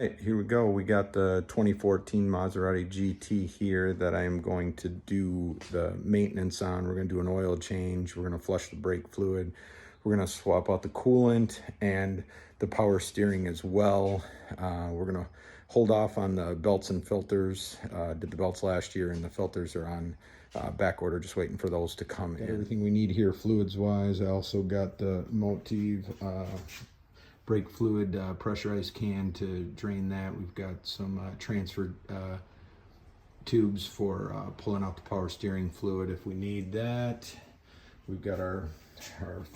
Hey, here we go. We got the 2014 Maserati GT here that I am going to do the maintenance on. We're going to do an oil change. We're going to flush the brake fluid. We're going to swap out the coolant and the power steering as well. We're going to hold off on the belts and filters. Did the belts last year, and the filters are on back order, just waiting for those to come in. Everything we need here fluids wise. I also got the Motive brake fluid pressurized can to drain that. We've got some transfer tubes for pulling out the power steering fluid if we need that. We've got our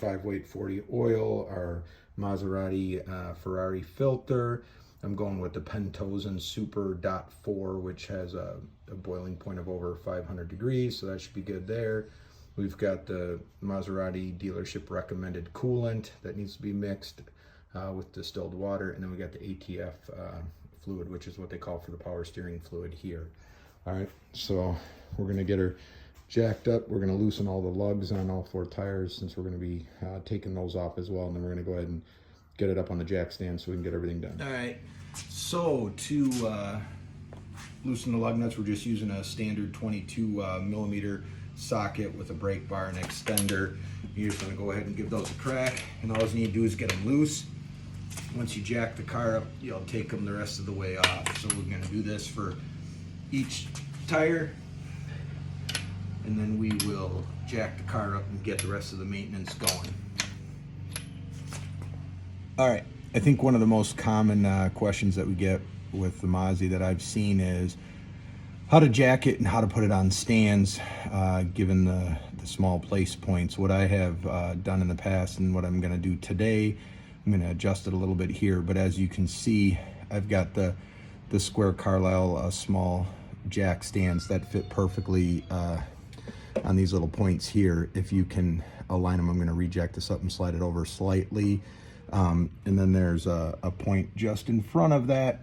5-weight 40 oil, our Maserati Ferrari filter. I'm going with the Pentosan Super .4, which has a boiling point of over 500 degrees, so that should be good there. We've got the Maserati dealership recommended coolant that needs to be mixed with distilled water, and then we got the ATF fluid, which is what they call for the power steering fluid here. All right, so we're gonna get her jacked up. We're gonna loosen all the lugs on all 4 tires, since we're gonna be taking those off as well, and then we're gonna go ahead and get it up on the jack stand so we can get everything done. All right, so to loosen the lug nuts, we're just using a standard 22 millimeter socket with a brake bar and extender. You're just gonna go ahead and give those a crack, and all you need to do is get them loose. Once you jack the car up, you'll take them the rest of the way off. So we're gonna do this for each tire, and then we will jack the car up and get the rest of the maintenance going. All right, I think one of the most common questions that we get with the Masi that I've seen is how to jack it and how to put it on stands, given the small place points. What I have done in the past and what I'm gonna do today, I'm gonna adjust it a little bit here, but as you can see, I've got the square Carlisle small jack stands that fit perfectly on these little points here. If you can align them, I'm gonna rejack this up and slide it over slightly. And then there's a point just in front of that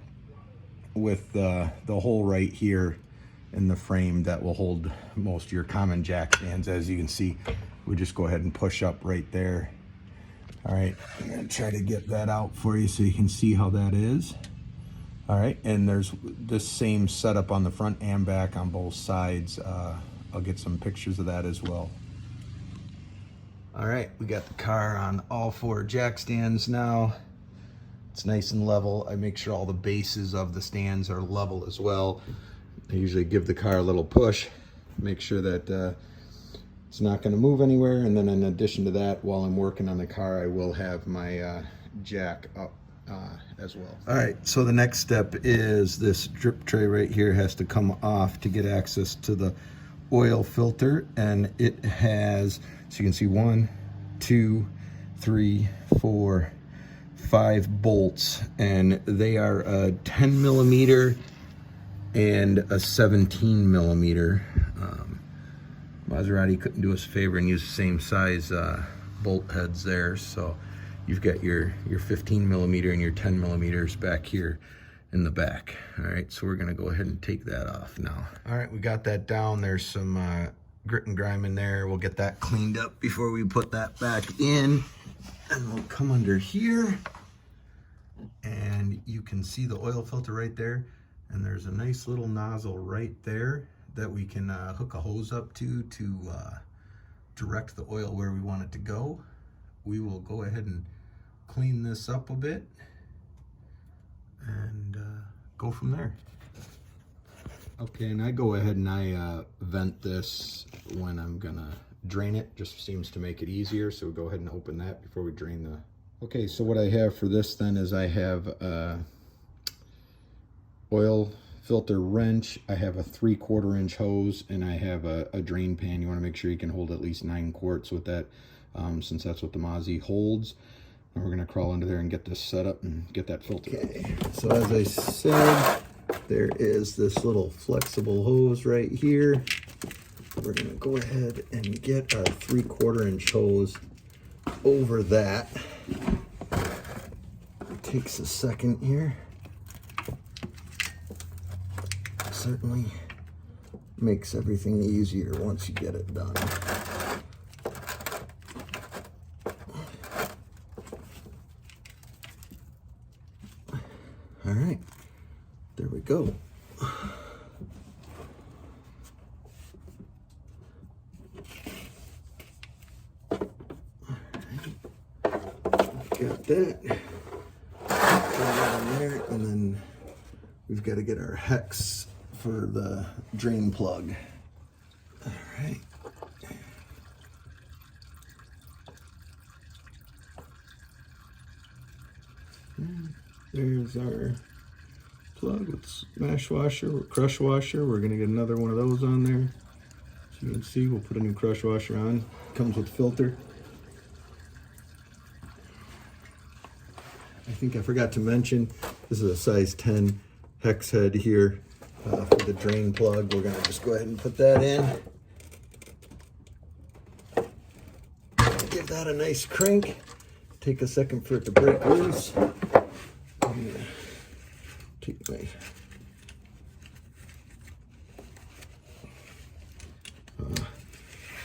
with the hole right here in the frame that will hold most of your common jack stands. As you can see, we just go ahead and push up right there. All right, I'm gonna try to get that out for you so you can see how that is. All right, and there's this same setup on the front and back on both sides. I'll get some pictures of that as well. All right, we got the car on all 4 jack stands now. It's nice and level. I make sure all the bases of the stands are level as well. I usually give the car a little push, make sure that it's not going to move anywhere, and then in addition to that, while I'm working on the car, I will have my jack up as well. All right, so the next step is this drip tray right here has to come off to get access to the oil filter, and it has, so you can see 1, 2, 3, 4, 5 bolts, and they are a 10 millimeter and a 17 millimeter. Maserati couldn't do us a favor and use the same size bolt heads there, so you've got your 15 millimeter and your 10 millimeters back here in the back. All right, so we're gonna go ahead and take that off now. All right, we got that down. There's some grit and grime in there. We'll get that cleaned up before we put that back in, and we'll come under here, and you can see the oil filter right there, and there's a nice little nozzle right there that we can hook a hose up to direct the oil where we want it to go. We will go ahead and clean this up a bit and go from there. Okay, and I go ahead and I vent this when I'm gonna drain it. Just seems to make it easier, so we go ahead and open that before we drain the... Okay, so what I have for this then is I have oil filter wrench, I have a 3/4 inch hose, and I have a drain pan. You want to make sure you can hold at least 9 quarts with that, since that's what the Masi holds. And we're going to crawl under there and get this set up and get that filter. Okay, so as I said, there is this little flexible hose right here. We're going to go ahead and get our 3/4 inch hose over that. It takes a second here. Certainly makes everything easier once you get it done. All right. There we go. Got that. Put that in there, and then we've got to get our hex for the drain plug. All right. And there's our plug with mash washer, crush washer. We're gonna get another one of those on there. So you can see, we'll put a new crush washer on. Comes with filter. I think I forgot to mention, this is a size 10 hex head here for the drain plug. We're gonna just go ahead and put that in. Give that a nice crank. Take a second for it to break loose. I'm gonna take my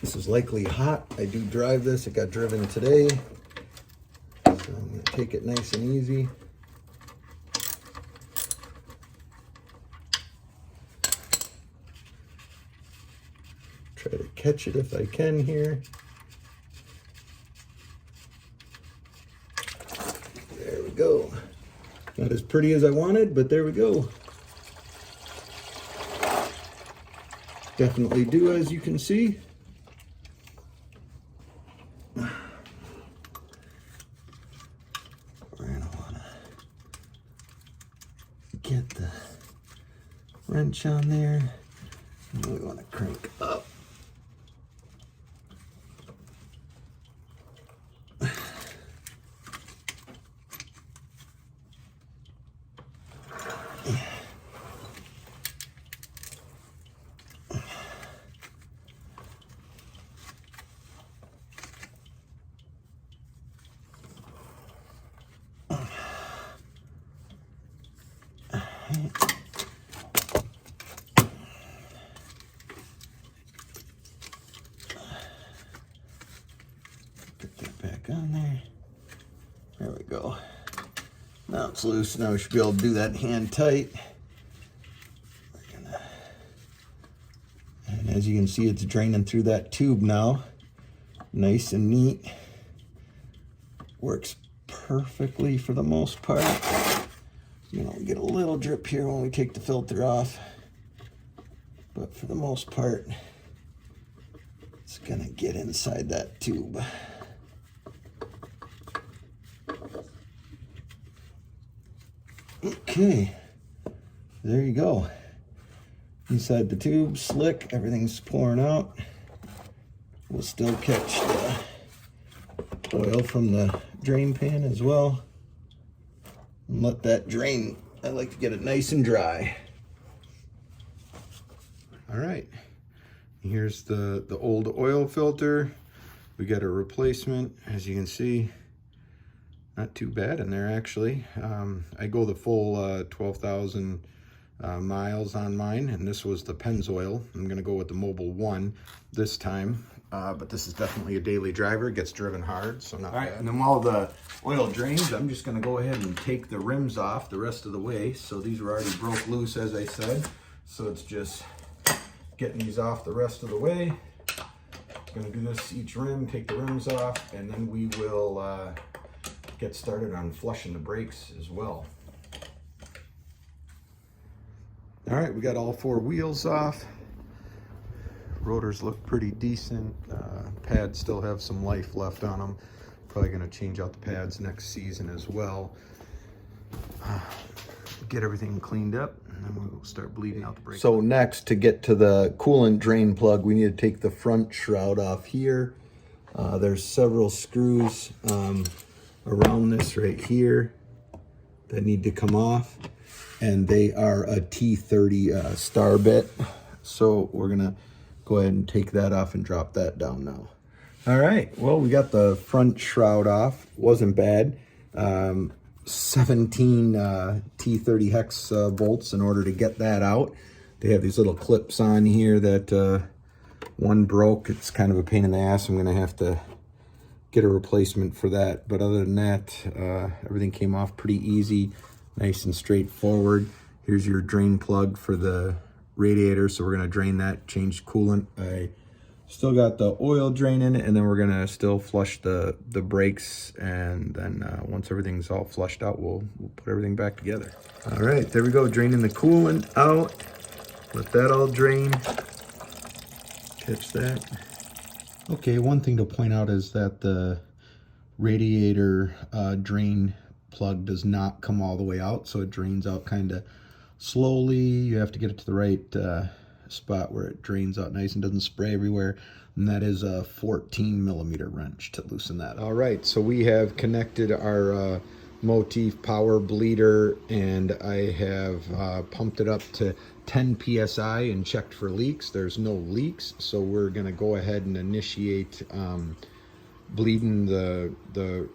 this is likely hot. I do drive this. It got driven today. So I'm gonna take it nice and easy. Try to catch it if I can here. There we go. Not as pretty as I wanted, but there we go. Definitely do, as you can see. We're gonna wanna get the wrench on there. And we wanna crank up. Put that back on there. There we go. Now it's loose. Now we should be able to do that hand tight. And as you can see, it's draining through that tube now. Nice and neat. Works perfectly for the most part. You know, we get a little drip here when we take the filter off, but for the most part, it's gonna get inside that tube. Okay, there you go. Inside the tube, slick, everything's pouring out. We'll still catch the oil from the drain pan as well. And let that drain. I like to get it nice and dry. All right, here's the old oil filter. We got a replacement, as you can see. Not too bad in there, actually. I go the full 12,000 miles on mine, and this was the Pennzoil. I'm gonna go with the Mobile 1 this time. But this is definitely a daily driver. It gets driven hard, so not bad. And then while the oil drains, I'm just gonna go ahead and take the rims off the rest of the way. So these were already broke loose, as I said. So it's just getting these off the rest of the way. I'm gonna do this each rim, take the rims off, and then we will get started on flushing the brakes as well. All right, we got all 4 wheels off. Rotors look pretty decent. Pads still have some life left on them. Probably gonna change out the pads next season as well. Get everything cleaned up, and then we'll start bleeding out the brake. So next, to get to the coolant drain plug, we need to take the front shroud off here. There's several screws around this right here that need to come off, and they are a T30 star bit. So we're gonna go ahead and take that off and drop that down now. All right, well, we got the front shroud off. Wasn't bad. 17 T30 hex bolts in order to get that out. They have these little clips on here that one broke. It's kind of a pain in the ass. I'm gonna have to get a replacement for that. But other than that, everything came off pretty easy, nice and straightforward. Here's your drain plug for the radiator. So we're gonna drain that, change coolant. I still got the oil drain in it, and then we're gonna still flush the brakes, and then once everything's all flushed out, we'll put everything back together. All right, there we go, draining the coolant out. Let that all drain. Catch that. Okay, one thing to point out is that the radiator drain plug does not come all the way out, so it drains out kind of slowly. You have to get it to the right spot where it drains out nice and doesn't spray everywhere, and that is a 14mm wrench to loosen that. All right, so we have connected our Motif power bleeder, and I have pumped it up to 10 psi and checked for leaks. There's no leaks, so we're gonna go ahead and initiate bleeding the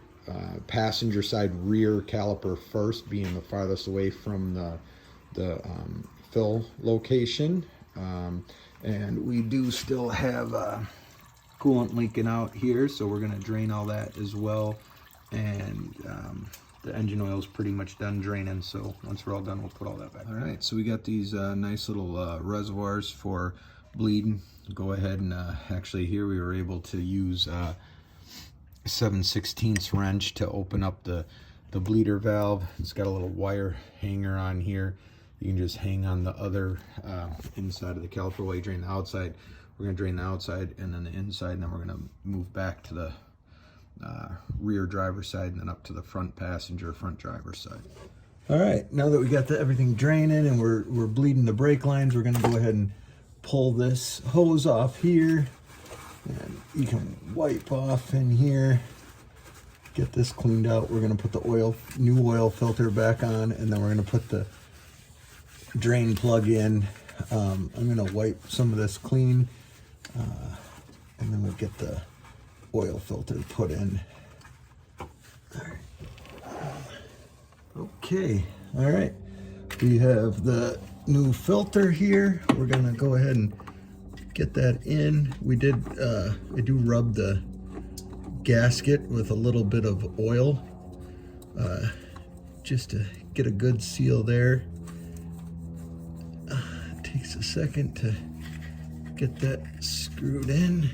passenger side rear caliper first, being the farthest away from the fill location. And we do still have coolant leaking out here, so we're going to drain all that as well. And the engine oil is pretty much done draining, so once we're all done, we'll put all that back. All right, so we got these nice little reservoirs for bleeding. Go ahead and actually here we were able to use 7/16 wrench to open up the bleeder valve. It's got a little wire hanger on here. You can just hang on the other inside of the caliper while you drain the outside. We're going to drain the outside and then the inside, and then we're going to move back to the rear driver's side and then up to the front passenger, front driver's side. All right, now that we got everything draining and we're bleeding the brake lines, we're going to go ahead and pull this hose off here. And you can wipe off in here, get this cleaned out. We're going to put the new oil filter back on, and then we're going to put the drain plug in. I'm going to wipe some of this clean, and then we'll get the oil filter put in. All right. Okay, all right. We have the new filter here. We're going to go ahead and get that in. We did, I do rub the gasket with a little bit of oil, just to get a good seal there. It takes a second to get that screwed in.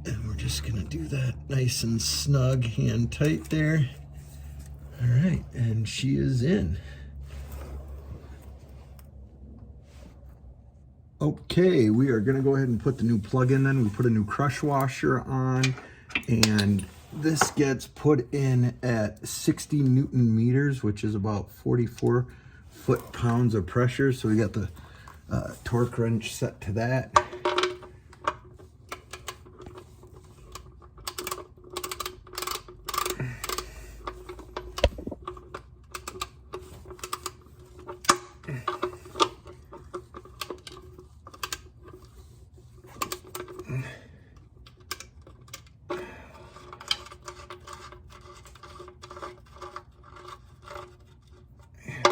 And we're just gonna do that nice and snug, hand tight there. All right, and she is in. Okay, we are gonna go ahead and put the new plug in then. We put a new crush washer on, and this gets put in at 60 Newton meters, which is about 44 foot-pounds of pressure. So we got the torque wrench set to that.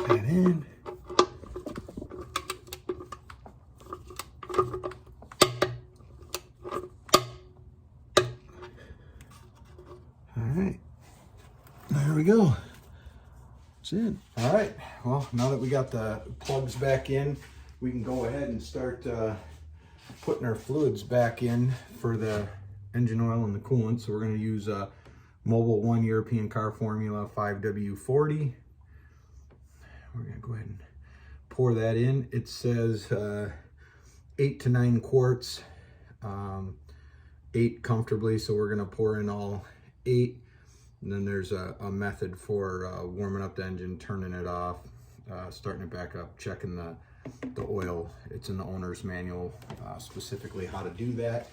That in. All right, there we go. That's it. All right, well, now that we got the plugs back in, we can go ahead and start putting our fluids back in for the engine oil and the coolant. So we're going to use Mobil 1 European Car Formula 5W40. We're going to go ahead and pour that in. It says 8 to 9 quarts, 8 comfortably, so we're going to pour in all 8. And then there's a method for warming up the engine, turning it off, starting it back up, checking the oil. It's in the owner's manual, specifically how to do that,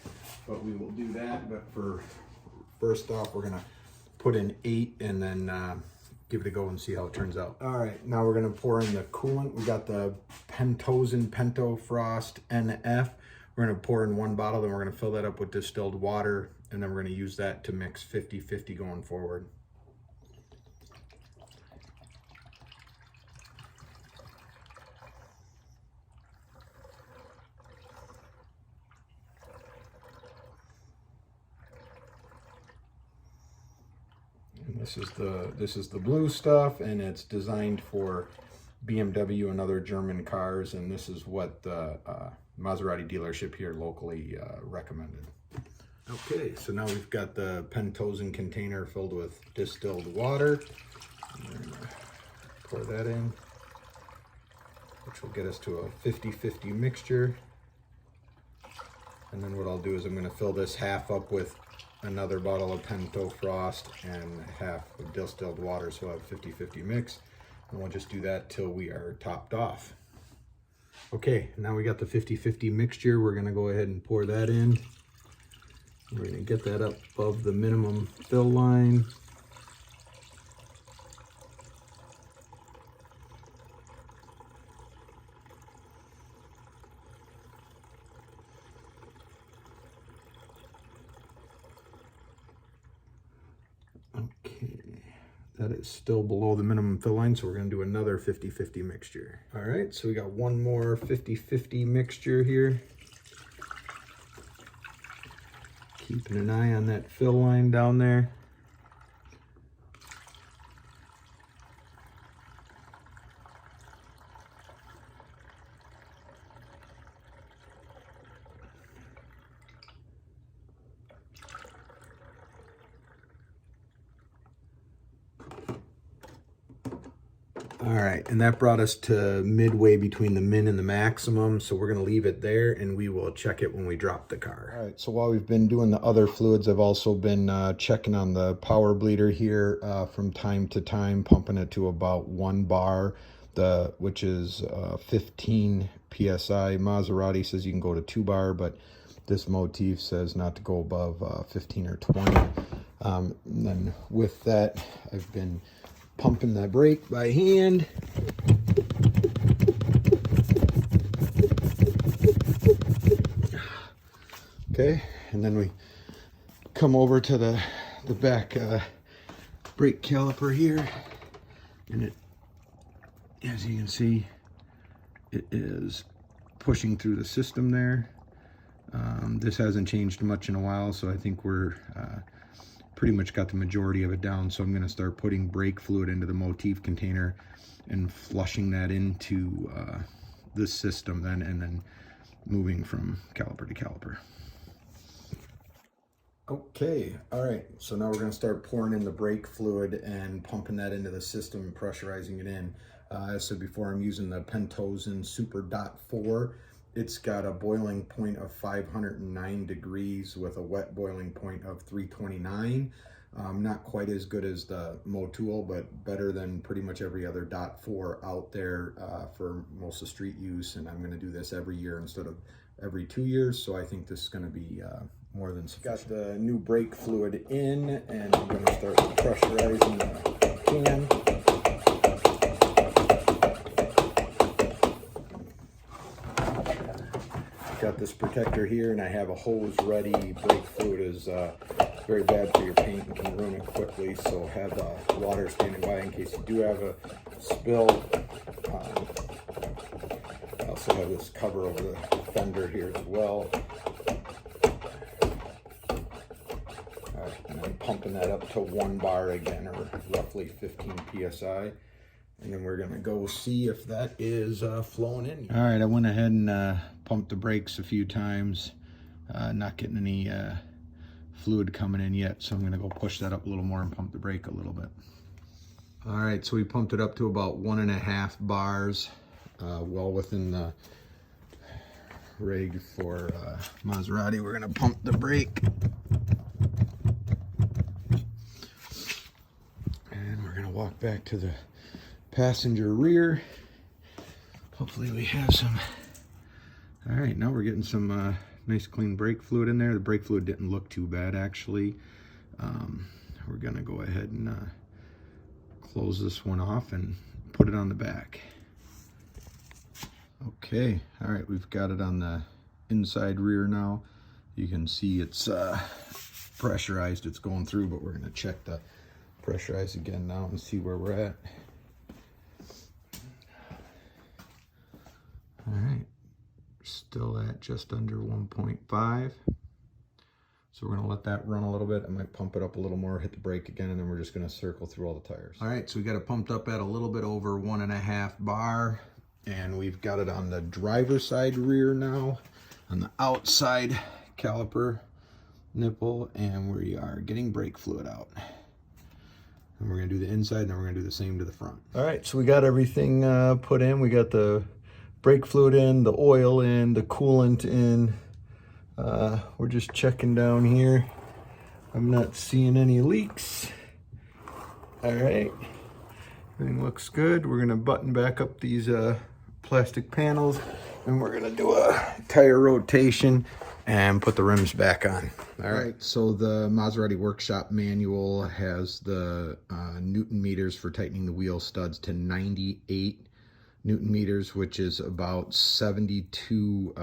but we will do that. But for first off, we're going to put in 8 and then give it a go and see how it turns out. All right, now we're gonna pour in the coolant. We got the Pentosan Pentofrost NF. We're gonna pour in 1 bottle, then we're gonna fill that up with distilled water, and then we're gonna use that to mix 50-50 going forward. And this is the blue stuff, and it's designed for BMW and other German cars, and this is what the Maserati dealership here locally recommended. Okay, so now we've got the Pentosen container filled with distilled water. We're gonna pour that in, which will get us to a 50-50 mixture. And then what I'll do is I'm going to fill this half up with another bottle of Pento Frost and half of distilled water, so I'll have 50-50 mix. And we'll just do that till we are topped off. Okay, now we got the 50-50 mixture. We're going to go ahead and pour that in. We're going to get that up above the minimum fill line. That is still below the minimum fill line, so we're going to do another 50-50 mixture. All right, so we got one more 50-50 mixture here. Keeping an eye on that fill line down there. All right, and that brought us to midway between the min and the maximum, so we're gonna leave it there and we will check it when we drop the car. All right, so while we've been doing the other fluids, I've also been checking on the power bleeder here from time to time, pumping it to about 1 bar, which is 15 PSI. Maserati says you can go to 2 bar, but this motif says not to go above 15 or 20. And then with that, I've been pumping the brake by hand. Okay, and then we come over to the back brake caliper here, and it, as you can see, it is pushing through the system there. This hasn't changed much in a while, so I think we're pretty much got the majority of it down. So I'm going to start putting brake fluid into the motif container and flushing that into the system then, and then moving from caliper to caliper. Okay, all right, so now we're going to start pouring in the brake fluid and pumping that into the system and pressurizing it in. As I said before, I'm using the Pentosen Super .4. It's got a boiling point of 509 degrees with a wet boiling point of 329. Not quite as good as the Motul, but better than pretty much every other .4 out there for most of street use. And I'm going to do this every year instead of every 2 years. So I think this is going to be more than sufficient. Got the new brake fluid in, and I'm going to start pressurizing the can. Got this protector here, and I have a hose ready. Brake fluid is very bad for your paint and can ruin it quickly, so have water standing by in case you do have a spill. I also have this cover over the fender here as well. Alright, and I'm pumping that up to 1 bar again, or roughly 15 PSI. And then we're gonna go see if that is flowing in. All right, I went ahead and pumped the brakes a few times. Not getting any fluid coming in yet, so I'm gonna go push that up a little more and pump the brake a little bit. All right, so we pumped it up to about 1.5 bars, well within the rig for Maserati. We're gonna pump the brake. And we're gonna walk back to the passenger rear. Hopefully we have some. All right, now we're getting some nice clean brake fluid in there. The brake fluid didn't look too bad actually. We're gonna go ahead and close this one off and put it on the back. Okay, all right, we've got it on the inside rear now. You can see it's pressurized, it's going through, but we're gonna check the pressurize again now and see where we're at. All right, still at just under 1.5. So So we're gonna let that run a little bit. I might pump it up a little more, hit the brake again, and then we're just gonna circle through all the tires. All right, so we got it pumped up at a little bit over 1.5 bar, and we've got it on the driver's side rear now, on the outside caliper nipple, and we are getting brake fluid out. And we're gonna do the inside, and then we're gonna do the same to the front. All right, so we got everything put in. We got the brake fluid in, the oil in, the coolant in. We're just checking down here. I'm not seeing any leaks. All right, everything looks good. We're gonna button back up these plastic panels, and we're gonna do a tire rotation and put the rims back on. All right, so the Maserati Workshop manual has the Newton meters for tightening the wheel studs to 98 Newton meters, which is about 72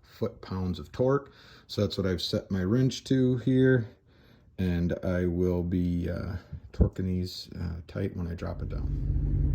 foot-pounds of torque. So that's what I've set my wrench to here, and I will be torquing these tight when I drop it down.